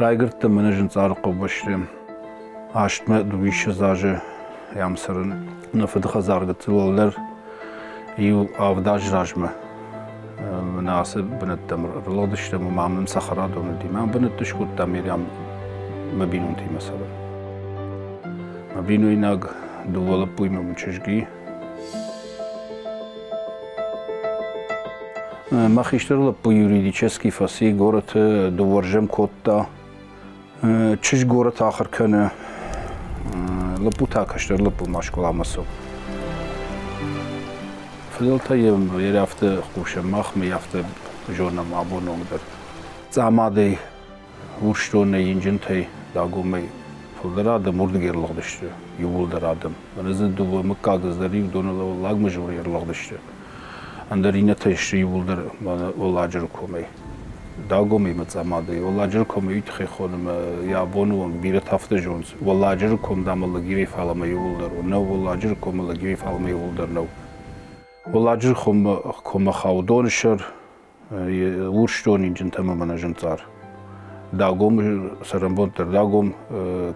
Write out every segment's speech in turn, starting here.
Raygırt'ta menajın çağrı başlayım. Aştma duyuşu zaje yamsarın nafıdı hazargıtılılar. Yu avdaj rajma. Münasib bınıttım. Rılodıştı mı mamnun sakhara donu diyeyim. Bınıttı şkutta miriyam mabinun diyeyim mesela. Mabinu inag duvalıp buyma çeşgi. Махиштерло по юридически фаси город довържем котта чиж город ахыр көне лапута каштерло по машколамасо филта яфта хушамах ми яфта жона мабонондер замаде урштоне инжинтэй дагумай филдера да мурдгерлог düştü yuvulдарадым аназы ду мыккагыздар юдонало лагмажур yерлог düştü Андарина тайши юлдар олажер комей. Дагоми мацамади олажер комей итхи хонум ябону бире тафта жонс. Олажер ком дамала гири фалама юлдар. Но олажер комала гири фалама юлдар но. Олажер ком хаудоншер урштон инжин тамамана жонцар. Дагом сарамбонтер дагом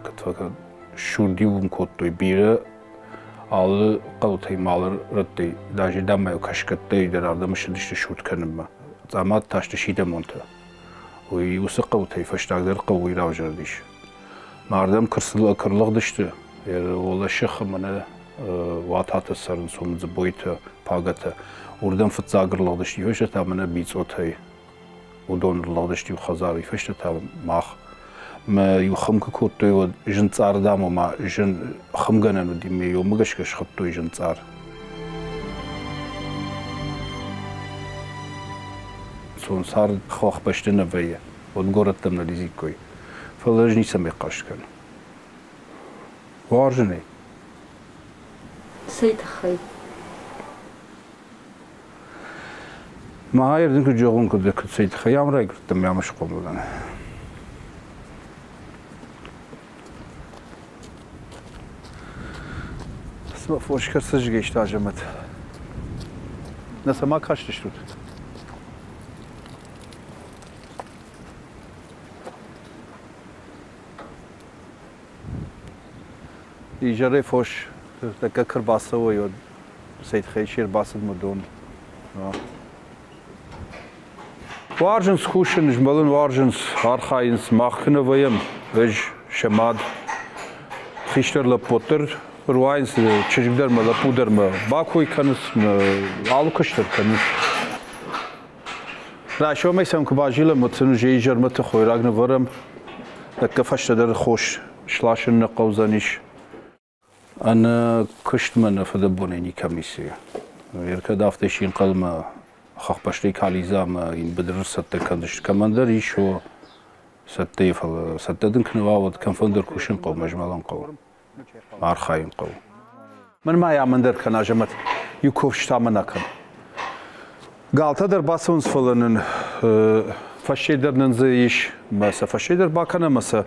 катфака шурдивум коттой бире Alı qavtaymalar rıttı. Daji damay kaşkattı idarada mışı dişli şurt kanımma. Zamat taştı şide monta. Oy usı qavtay faştaglar qavuy ravjar diş. Mardam kırlıq dişti. Ola şıx mana vatatı sarın somuzı boyta pagata. Oradan fıtsagırlıq dişti. Faşta tamana bits otay. Udonurlıq dişti xazari faşta tam mağ. ما يخم كوتو جن صار دامو ما جن خم جنانو دي مي يوم مغش خطو جن صار سون صار خوخ بشتنا فيا ونقرتم لزيكوي فلجني سمي قاشكن وارجني سيد خي ما هاي ردنك جوغون كده سيد خيام راي قلتم يا مش قومنا Foşkarsız geçti Hacamet. Nasıl ma kaç düştü? İcare foş. Dakika kırbası oluyor. Seyit Xeyşir basıd mudun. Varjens kuşun jmalın varjens arxayins mahkını vayım. Vej şemad. Xişterle potter. Ruayns çocuklar mı, lapuder mı, bakoy kanıs mı, alkıştır kanıs. Raşo mesela kubajıyla mutlu jeyjer mutlu khoyragını varım. Dakika faştadır hoş, şlaşın ne kavzaniş. Ana kıştmana fıda buneni kamisiye. Yerka dafteşin kalma, xaqbaştay kalizama in bedrir satta kanış. Kamandar iş o satta yfal, sattadın kınıvavat kanfonder kuşun qav majmalan qav. Arxayın qav. Mən ma yamandır kan Hacamet. Yukov ştamına kan. Galtadır basons falanın faşedernin iş masa faşeder bakana masa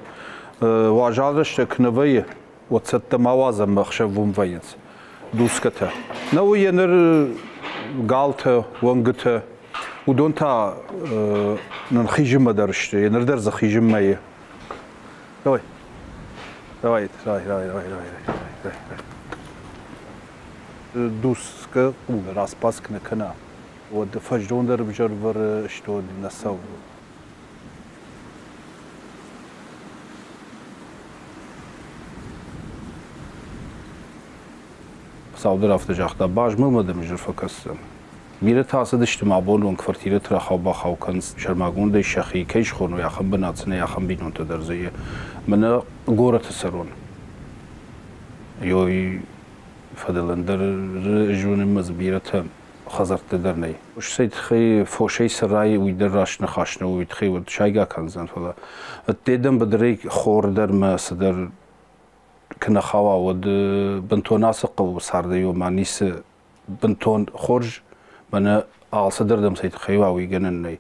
vajarışta knavayı وتسد موازم مخشوم وينس دوسكته نو ينر قالته وانقته ودونتا نخيجم مدرشته ينر درز خيجم ماي روي راي دوسكه راس باسك نكنا ود فجرون در بجرور اشتو نساو Savdır aftacaqda bajmılmadım jırfakasım. Mire tası dıştım abonun kvartire traxav baxavkan şermagun da şaxi keş xonu yaxın binatsına yaxın binon tederziye. Mana gora tasarrun. Yoy fadalandır jünümüz birata xazart derney. Uş sayt xey foşey saray uyder raşna xaşna uyd xey ud şayga kanzan fala. Dedim bedrey xor der masder كنا خوا ود بنتون ناسق وصارديو مانيس بنتون خرج من أصدر دم سيد خيواوي جنني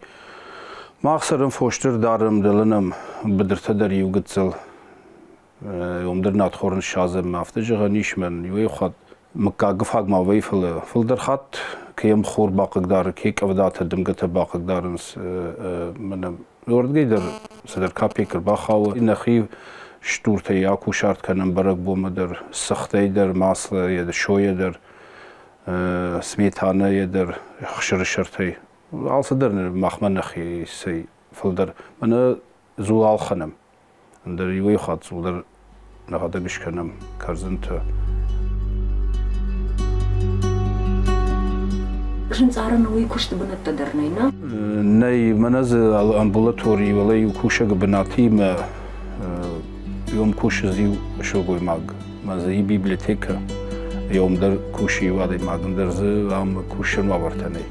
ما أخسرم فوشتر دارم دلنم بدر تدري وقتل يوم درنا تخورن شازم ما أفتجع غنيش من يوخد مكاقف حق ما ويفل فلدر خط كيم خور باقي دار كيك أفدات الدم قت باقي دارنس من Ordgeider sadar kapikr baxav inaxi shturte yaku shart kanam barak bomader saxteider masla yeder shoyeder smetana yeder xshirshirtay alsader maxmanaxi say filder mana zual khanam der yoy khat zulder nagada gishkanam karzanta Жінцаран ви кошти бенетта дернейна? Nei manaz ambulatori wala yukusha gbanati ma yom kush ziu shogoy mag mazai biblioteka yom dar kushi wadi mag dar z am kushan wavartanay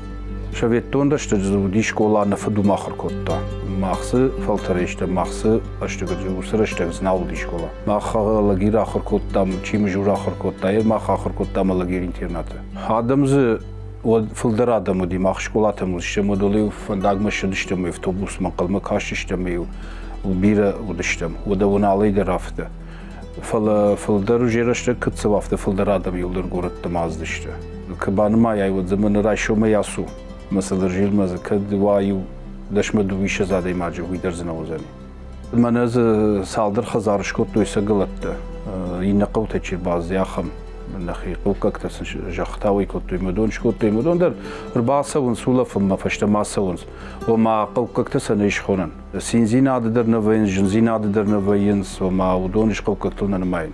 shaveton dashta zudi shkola na fadu makhar kotta maxsı faltarishta maxsı ashtaga usra ashtaga znau di shkola makha lagir akhir kotta chim jura akhir kotta makha akhir kotta lagir internata adamz فلدر آدم ودی ماخش کلات ملشته مدلی و فنداغ مشدشته می اتوبوس مقل مکاششته می و بیره ودشتم و دون علی درافته فلدر جرشته کت سوافته فلدر آدم یولدر گورت تمازدشته کبان ما یای و زمان رایشو میاسو مثلا جیل مز کد وایو دشم دویش زاده ماجو ویدر زنوزنی من از سالدر خزارش کت دویسه غلطه این قوته چیر باز یاخم نخي قوكك جختاوي كنت يمدون شكوت يمدون در رباصة ونسولة فما فشت ما سونس وما قوكك تسنيش خونن سينزين عاد در نوين جنزين عاد در نوينس وما ودونش قوكك تلنا نماين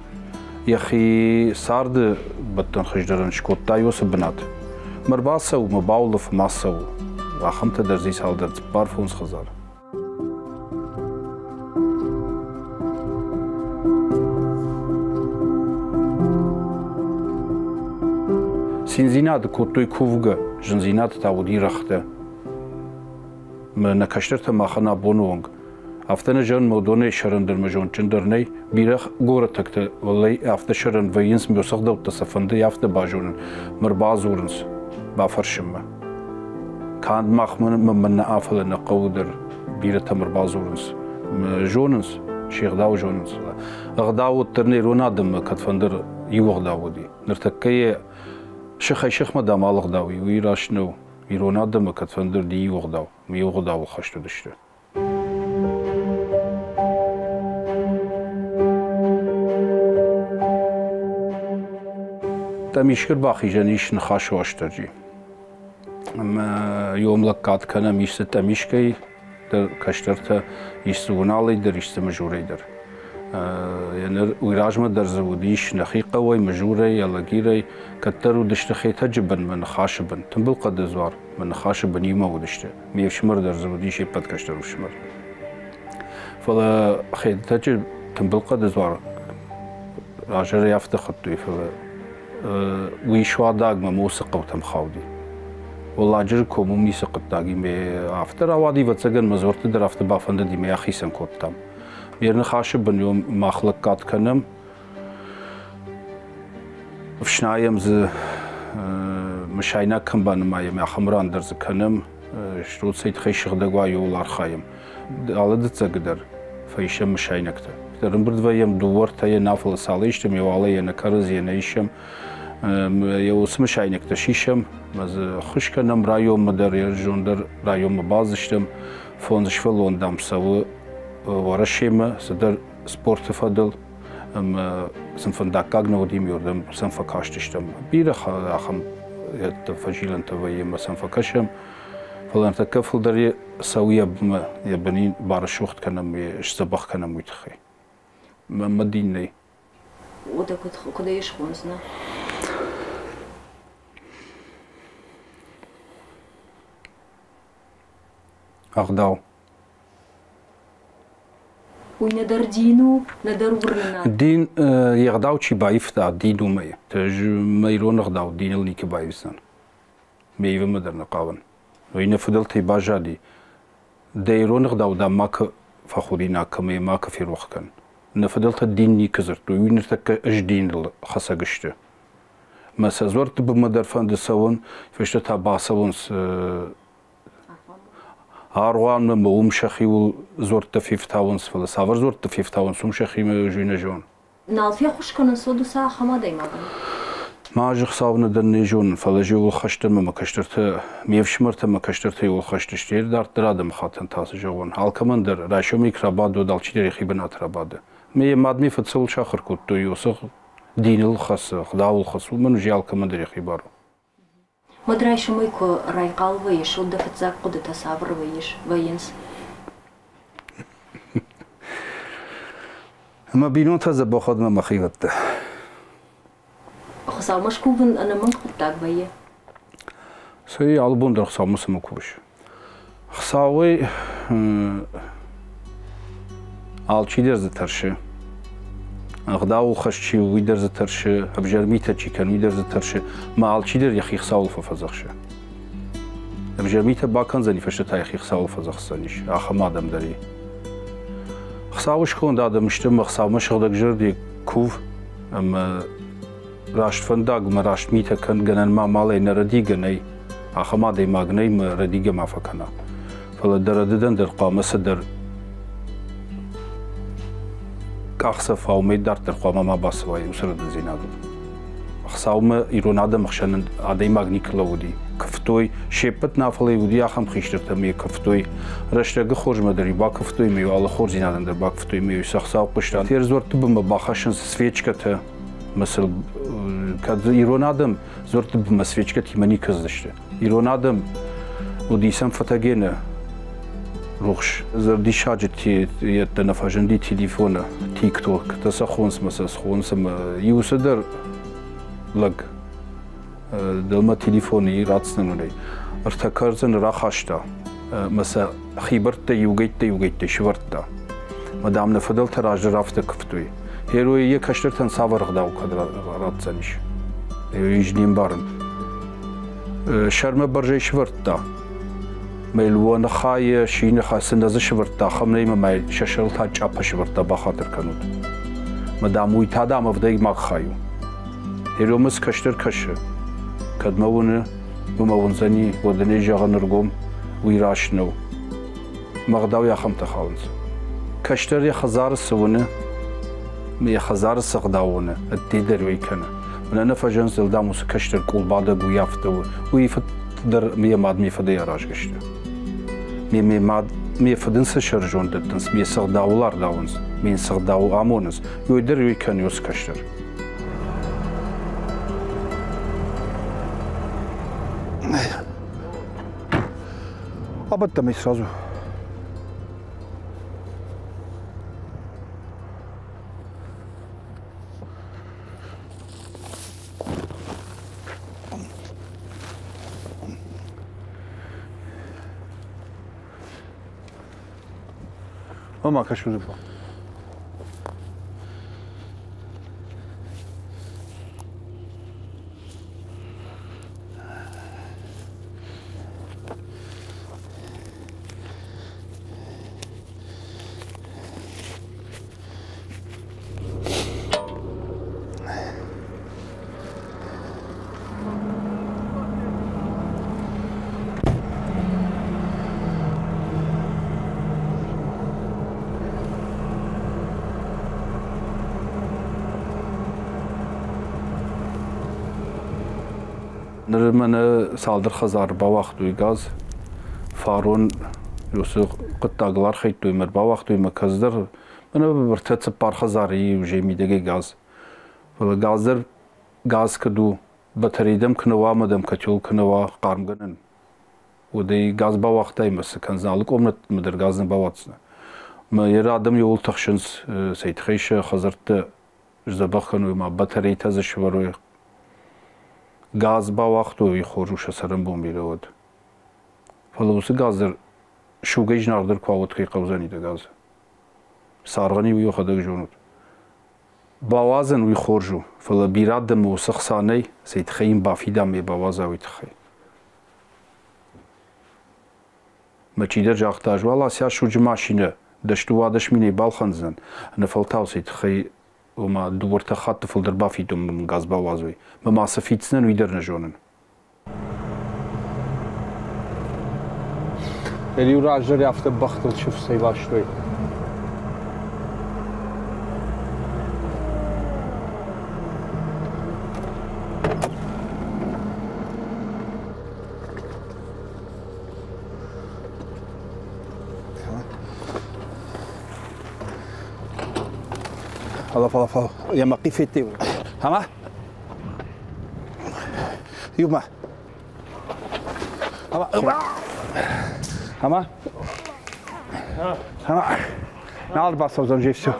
يخي سارد بطن خجدرن شكوت تايوس بنات مرباصة ومباولة فما سو واخمت در زي سال در بارفونس خزار Sinzinat kotoy kuvga jinzinat tawdi raxte من کشتر ماخنا بونونگ افتن جان مودونه شرن در مجون چندرنی بیرخ گور تکت ولی افت شرن وینس میوسخ دو تصفنده یافت باجون مربازورنس بافرشم کاند مخمن من افل نقودر بیرت مربازورنس جوننس شیخ داو جوننس غداو ترنی رونادم کتفندر یوغ داودی نرتکیه شيخ مدام الله داوي ويراشنو يروناد ما كتفندر دي يوغداو ميوغداو خشتو دشته تميشكر باخي جانيش نخاش واشترجي اما يوم لقات كان ميش تميشكي در كشترتا يسونالي در يستمجوري در يعني ويراجمة در زوديش نخيقة وي مجوري يلا جيري كترو دشت خيتها جبن من خاشبن تنبل قد زوار من خاشبن يما ودشت ميف شمر در زوديش يبت كشترو شمر فلا خيتها جب تنبل قد زوار راجر يافت خطوي فلا ويشوا داغ ما موسيقى وتم خاودي والله جر كومو ميسقط داغي مي افتر اوادي وتسجن مزورت در افت بافند دي مي اخيسن كوتام يرن خاشبن يوم مخلقات كنم فشنايم ز مشاينا كمبان ماي ما خمران درز كنم شروط سيد خيشخ دغوا يولار خايم على دتسقدر فيشم مشاينكت درن بردويم دورتاي نافل ساليشتم يوالي نكرز ينيشم يوس مشاينكت شيشم مز خوش كنم رايوم مدر يرجوندر رايوم بازشتم فونش فلون دام سو ورشيمة صدر سبورت فضل سنفن داكاغ نوديم يوردم سنفا كاشتشتم بيرخ اخم يتفجيلن تويم سنفا كشم فلان تكفل دري سوية بما يبنين بارشوخت كنم يشتبخ كنم ويتخي مديني وده كده يشخونسنا أغداو وندر دينو ندر ورنا الدين يغداو شي بايف تاع الدين ومي تج ما يرون غداو الدين اللي كبايفسن ميفا مدر نقاون وين فضلتي باجادي دايرون غداو دا ماك فخورينا كمي ماك في روخكن نفضلت الدين ني كزرت وين تك اج دين خصقشت ما سزورت بمدر فند سون فشت تا باسونس هاروان من بوم شخي زورت في فتاونس فلا سافر زورت في فتاونس وم شخي ما جونا جون نالفيا خوش كنا صدو ساعة خما دايما ماجخ صاون دنيجون فلجو خشتر ما كشترت ميفشمرت ما كشترت يو خشتشتير دار درادم خاطن تاس جوون هالكمندر راشومي كراباد ودالشير خيبنا تراباد مي مادمي فتسول شاخر كوتو يوسخ دين الخص خداو الخص ومن جي هالكمندر خيبارو مدراي شميكو رايقال ويش ودفت زاك قد تصابر ويش وينس ما بينون تازا باخد ما مخيفت خصاو مشكوفن انا من قطاك ويه سي البون در خصاو مسمكوش خصاوي алчи дерзе тарше غداو خششي ويدرز ترشه بجرميته چي كان ويدرز ترشه ما алчи дер يخيخ ساول ففزخشه بجرميته باكن زني فشتا يخيخ ساول فزخسنيش اخ ما دم دري خصاوش كون دادم مشتم خصاو مشغدك جردي كوف اما راشت فنداق ما راشت ميته كان جنن ما مالي نردي جني اخ ما دي ماغني ما ردي ما فكنا فلا درددن در قامه در كاخسف او ميدار در قامه ما باسواي وسرد زيناد خصاوم ايروناده مخشن ادي ماغني كلودي كفتوي شيبت نافلي ودي اخم خيشترت مي كفتوي رشتغ خورج مدري با كفتوي مي والله خورج زينادن در با كفتوي مي سخصاو قشتا تيرزورت بما باخشن سفيچكته مثل كاد ايرونادم زورت بما سفيچكت يمني كزدشته ايرونادم وديسم فتاگينه روخش زردي شاجتي يتنفجندي تليفونه تيك توك تسخونس مسا سخونس يوسدر لق دلما تليفوني راتسنوني ارتكرزن راخاشتا مسا خيبرت يوغيت شورتا مدام نفضل تراج رافت كفتوي هيروي يكشترتن صابر غداو كدر راتسنيش يجنين بارن شرم برجي شورتا ميلوان خاي شين خاسندز شورتا خمني ما ششل تا چاپ شورتا بخاطر كنود مدام وي تادام افدي ما خايو هيرومس كشتر كش كدمون بمونزني ودني جاغنرغوم ويراشنو مغداو يا خمت خالنز كشتر يا خزار سونه مي خزار سقداونه التيدر ويكنا من انا فجن زلداموس كشتر كول بعد ويافتو ويفت در مي ماد مي فدي راج گشت مي ماد مي فدنس شرجون دتنس مي سقداوlar داونز مي سقداو امونز يودر ويكن يوس كشتر ابدا сразу Mama kaçırdı bu. نرمنا صادر خزار بوقت ويغاز فارون يوسق قطاقلار خيتو يمر بوقت ويمكزدر انا برتت بار خزاري وجيمي دقي غاز فلا غازر غاز كدو بتريدم كنوا مدم كتول كنوا قارمغنن ودي غاز بوقت يمس كنزالك امنت مدر غازن بواتسنا ما يرادم يول تخشنس سيتخيش خزرت زبخن وما بتري تزش وروي غاز با وقتو يخرجوش سرم بومبيرود فلوس غازر شوغيج ناردر كواوت كي قوزاني ده غاز سارغني ويخدك جونود باوازن ويخرجو فلا بيراد مو سخساني سيتخيم بافيدا مي باوازا ويتخي ما تشيدر جاختاج والله سيا شوج ماشينه دشتو وادش ميني بالخنزن نفلتاو سيتخي وما دورت خط فلدر بافيدم من غاز باوازوي ما سفيتسن ويدر نجونن اليو راجر يافت بختل شوف سيباشتوي فلا يا مقيفتي هما يوما هما نال بس وزن جيفسو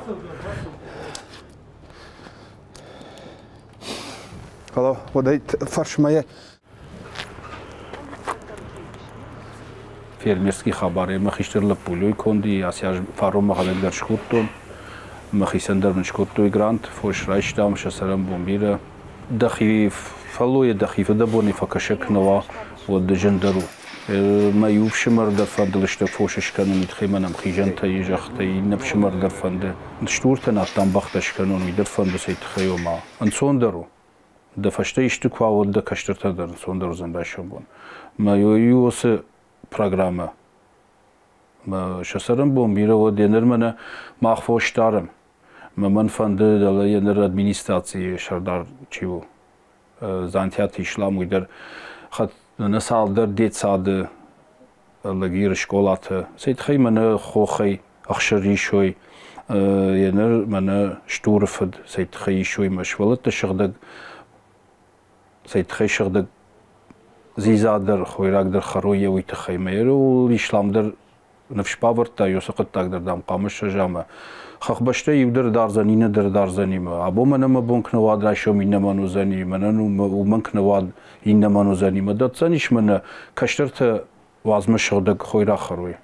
خلاص وديت فرش مايه فيرميرسكي خبري ما خيشتر لبولوي كوندي اسياج فاروم مخالد در شكوتون ما خيسندر من شكوتوي جرانت فوش رايشتام شسرم بومبيرا دخي فلوي دخي فدبوني فكشك نوا ودجندرو ما يوفشمر در فندلشت فوشش كانون يتخيمنم خيجنتا يجختي نبشمر در فند نشتورتن اتام بختش كانون يدر فند سيتخيوما انصوندرو دفشته يشتكوا ود كشترتا در انصوندرو زنداشون بون ما يوس программа. ما شسرم بومبيرا ودينر منا مخفوش دارم. ما من فنده دل ينر ادمنستراتسي شردار چيو. زانتيات إسلام ويدر خد نسال در ديت ساد لغير شكولات. سيد خي منا خوخي أخشري شوي ينر منا شتورفد سيد خي شوي مشولت شغدق سيد خي شغدق زيزا در خويراك در خروية ويتخيمير والإسلام در نفش باورتا يوسقط تقدر دام قامش جامع خخبشته يودر دارزانين در دارزاني ما أبو من ما بونك نواد راشو من ما نوزاني منن ومنك نواد إن ما نوزاني ما داتزانيش من كشترت وازم شغدق خويرا خروية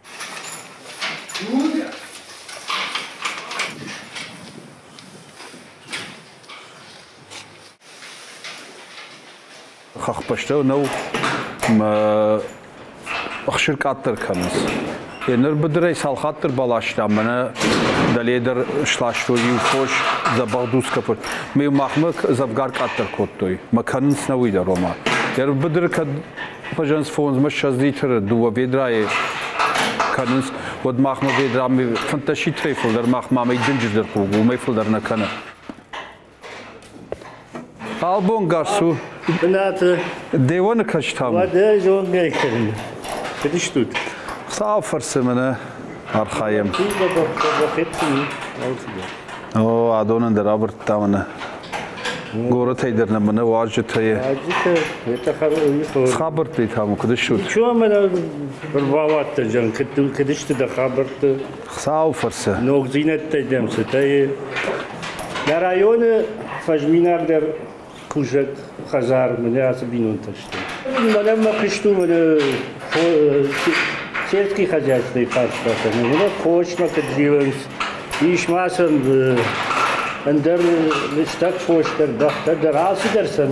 خخبشته نو ما أخشر كاتر كنس ينر بدري سال خاطر بالاشتا منا دليدر شلاشتو يوفوش زبادوس كفر مي محمد زبغار كاتر كوتوي ما كنس نويدا روما ير بدر كد بجنس فونز مش زيتر دو فيدراي كنس ود محمد فيدرا مي فانتشي تريفل در محمد مي دنجر در بوغو مي فل در نكنا Albon garsu. Benate. Devon kaçtam. Var da John Merkel'in. Kediş tut. Sağ fırsımını arxayım. O adonun da Robert tamına. Gora teyderine bana vacı teye. Vacı te. Xabar tey tamı kediş tut. Şu an bana vavat can kediş de xabar te. Sağ fırsı. Nog zinet teydem se teye. Na rayonu fajminar der Kuşak, Hazar, mene asabinun taştı. Bana mı kıştı mene siyasi hacetli farklı. Mene koçma kadriyons. İş masam ender listak foşter dahta derası dersen.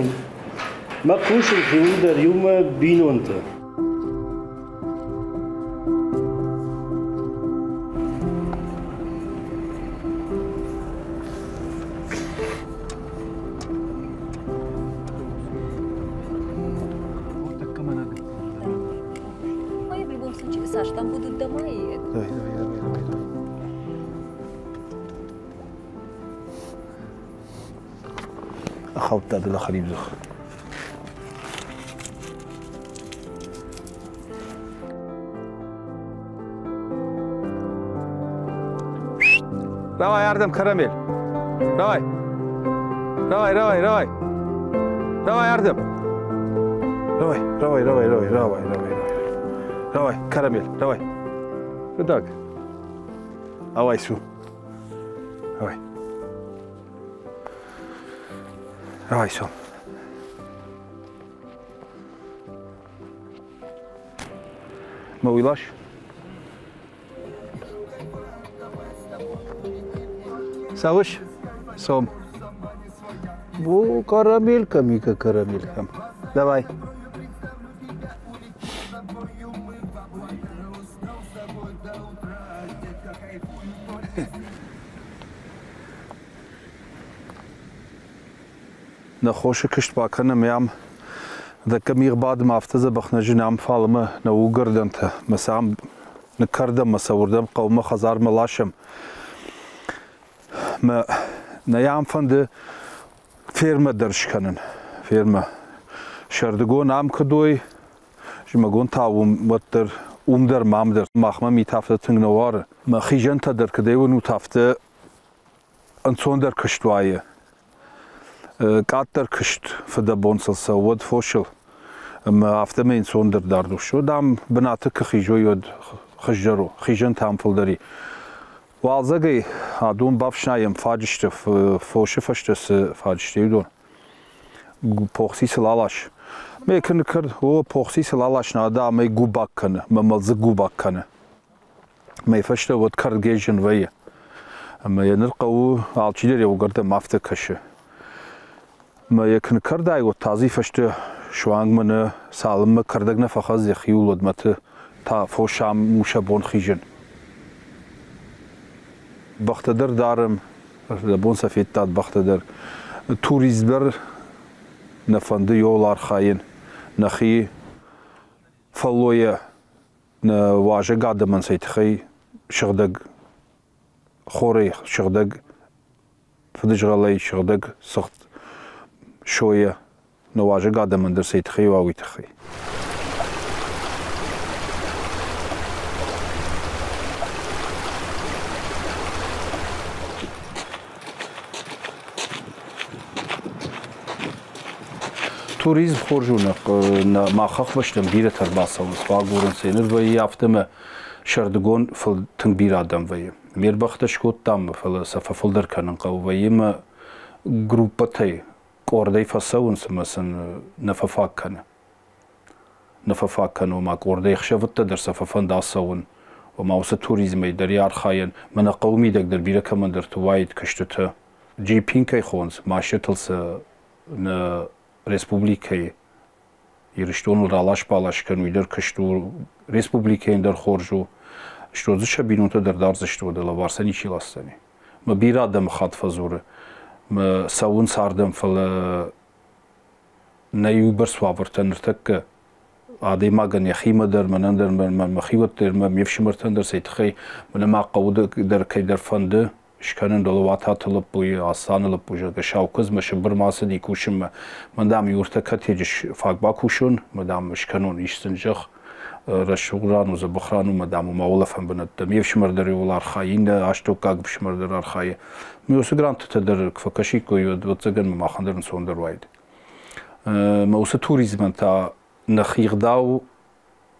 Ma kuşun fiuder yuma binunta. Саш, там будут дома и... Давай. أخوت هذا الخريب زخ. روي يردم كراميل. روي يردم. روي كراميل روي فداك أواي سو روي سو ما ويلاش ساوش سوم بو كراميل كميكا كراميل كم давай نخوش کشت باکنم یام ذکر میغ بعد ما افتزه بخنجی نام فالمه نوگردن ته مثلا نکردم مسوردم قوم خزار ملاشم ما نیام فند فیرمه درش کنن فیرمه شردگو نام کدوی جمگون تاوم متر در مام در مخمه می تفته تنگ نواره ما خیجن تا در کدی و نو تفته انصوندر كشتوايه كاتر كشت فدا بونسل سود فوشل ما افتمين صوندر داردو شو دام بناتك خيجو يود خجرو خيجن تام فلدري والزغي هادون بافشنايم فاجشت فوش فشتس فاجشت يدون بوخسي سلالاش ميكن كر هو بوخسي سلالاش نادا مي غوباكن مملز غوباكن مي فشت ود كارجيجن وي اما ينلقو alçileri وقرد مافتكش ما يكن كرداي وتازي فشت شوانگ من سالم کردگنه فخاز یخیول ودمت تا فوشام مشابون خیجن بختدر دارم بون سفید داد بختدر توریزبر نفنده یولار خاین نخی فلویه نواجه قاعده من سيتخي شغدق خوري شغدق فدجغلي شغدق سخت شويه نواجه قاعده من در سيتخي واوي تخي توریزم خورجونه ما خخ باشتم بیره ترباسه و سواگورن سینر و یافتم شردگون فل تنبیر آدم وی میر بختش کودتام فل سففل در کنن قو وی ما گروپتی کوردی فسون سمسن نففاک کنه و ما کوردی خشفت در سففن داسون و ما وسط توریزمی در یار خاین من قومی دک در بیره کمن در توایت کشته جی پینکی خونز ماشتلس ن Respublikayı yarıştığını ralaş palaş kanuylar kıştı Respublikayı der xorju что зачем бинута der dar зачто дела варса ничи ластани мы bir adam xat fazure мы savun sardım fal ne yuber swaverten tek adi magan yaxima der manandar man maxiwat der man yefshmerten der seytxi man ma qawd der kay der fande شکنن دلوات هاتلب بوی آسانلب بوجه گشاو کز مش برماسه دی کوشم مدام یورته کتیجش فاق با کوشون مدام شکنون ایشتنجخ رشوران و زبخرانو مدام مولفم بندم یف شمردری ولار خاین اشتو کاگ بشمردر ارخای میوس گرانت تدر فکشی کوی و تزگن ماخندرن سوندر واید موس توریزم تا نخیق داو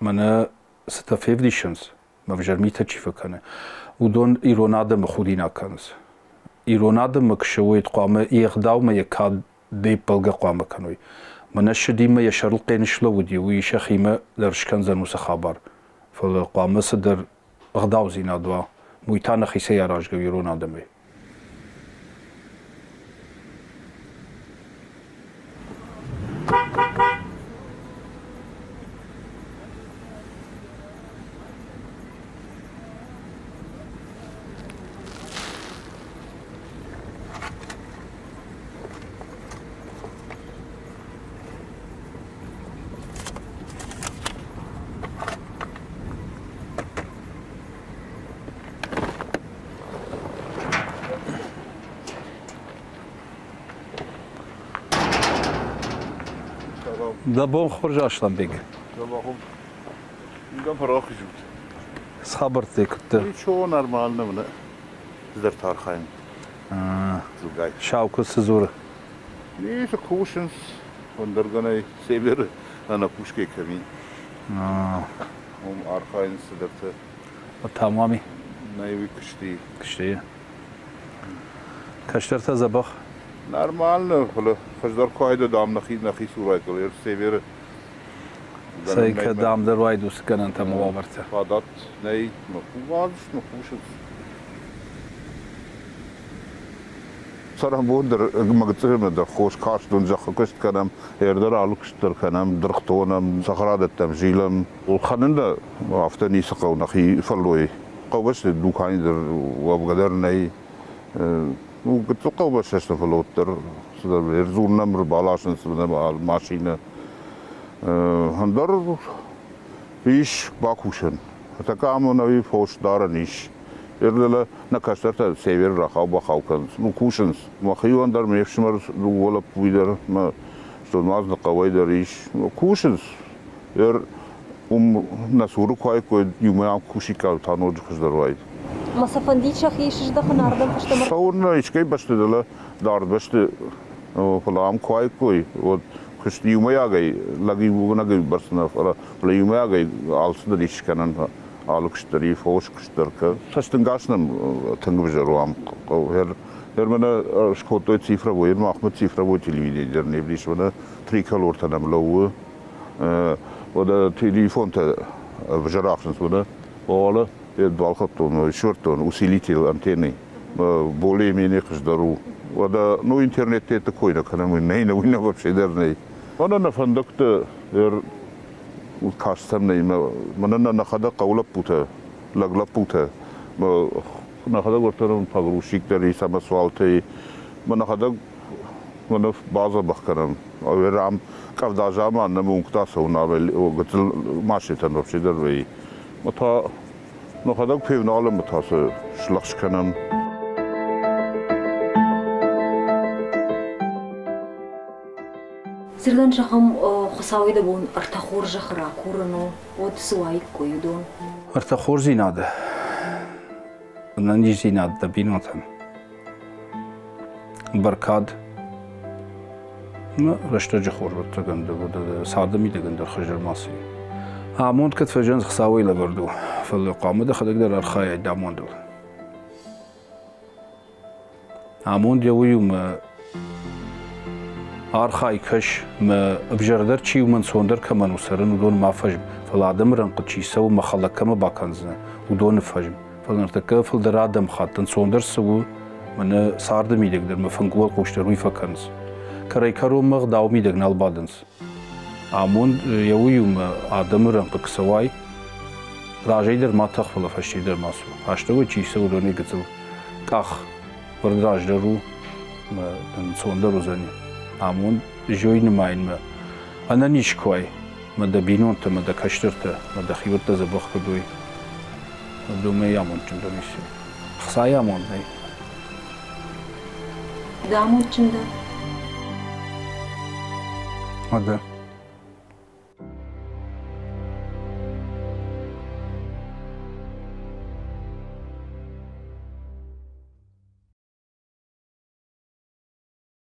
من ستفیف دیشنز مفجرمی تچیف کنه ودون ایرونادم خودی نکنز ایرونادم مکشوید قامه ایقداو ما یکاد دی پلگه قامه کنوی من شدیم یه شرلقی نشلو ودی و یه شخیمه در شکنزن موس خبر فل قامه صدر اغداو زینادوا مویتان خیسه یاراجگو ایرونادمه Da bon xorj ashlan beg. Da warum? Ingam faraq jut. Sxabarte kut. Ço normal ne? Zder tarxayn. Zugay. Şavku sizur. Ne şu kushens underganay sevler ana pushke kami. Arxayn siderte. Tamami. Nayvi kishti. Kishti. Kashtarta zabakh. Normal ne xolo xajdar qoida dam naxi surat qolir sever Say ka dam der waid uskan anta muwabarta fadat nay maqwas maqwush صراحة بودر مقترم در خوش کاش دون زخکست کنم هردر آلوکستر کنم درختونم سخرات التمجیلم والخنن ده افتنی سقو نخی فلوی قوبش دوکانی در وابقدر نی وقتلقوا باش اشتغلوا التر يرزون نمر بالاشن الماشينة هندر إيش باكوشن تكامل نبي فوش دارنيش إرلا نكسرت سيفير رخاو بخاو كن نكوشنز ما خيو هندر ميفشمر ولا بويدر ما استنواز نقوي دريش كوشنز نسورو كوي يوم يوم كوشي كال تانو جخش دروايد ما سفندي شخيش دخل أرض فشتمر صورنا إيش كي بس تدلا دار بس فلام كواي كوي وكشت يوم يا جاي لقي ونا جاي بس نفر فلا يوم يا جاي عالسنا ديش كنن عالكشتري فوش كشترك تستنقاشنا تنقبجروام هر منا شكوتو تيفرا بوير ما أحمد تيفرا بوي تلفزيون نبليش منا تريكال ورتنا ملوه وده تليفون تا بجرافن وده ولا بالخطون شورتون وسيليتي الانتيني بولي ميني خشدرو وده نو انترنت تكوينا كنا من نينا وين بشدرني وانا نفندقت كاستمني مننا نخدا قولا بوتا لغلا بوتا نخدا ورتن پاگروشیک داری سما سوالتی نخدا من بعض بخرم او رام كاف دا جامان نمونكتا سونا وقتل ماشي تنو بشدر وي متا نخدا بيفنا على متا شلخش كنن سردان شخم خساوي دبون ارتخور جخرا كورنو ود سواي كويدون ارتخور زيناده ننجي زيناده بيناتهم بركاد ما رشته جخور بترجند بود ساده میدگند خجر ماسی همون کت فجنز خساوي لگردو فالقامه ده خدق در ارخای دامون دو همون جويوم ارخای کش ما بجردر چی ومن سوندر كمان وسرن ودون ما فجم فالادم رنق چی سو مخلق كما باكنزنا ودون فجم فالنرتك فالدرادم خاطن سوندر سو من سارد میدگدر مفنگول قوشتر وی فکنز كري كارو مغ داومي دغنال بادنس امون يويوم ادم رنق كسواي راجيدر ما تخفل فشيدر ماسو هاشتو چي سولوني گتل كاخ وردراجدرو ما سوندر زني امون جوين ماين ما انا نيشكوي ما دبينون ته ما دكشترته ما دخيوت زبخ بدوي دومي يامون چندميسي خصايا مون هي دامون چنده هذا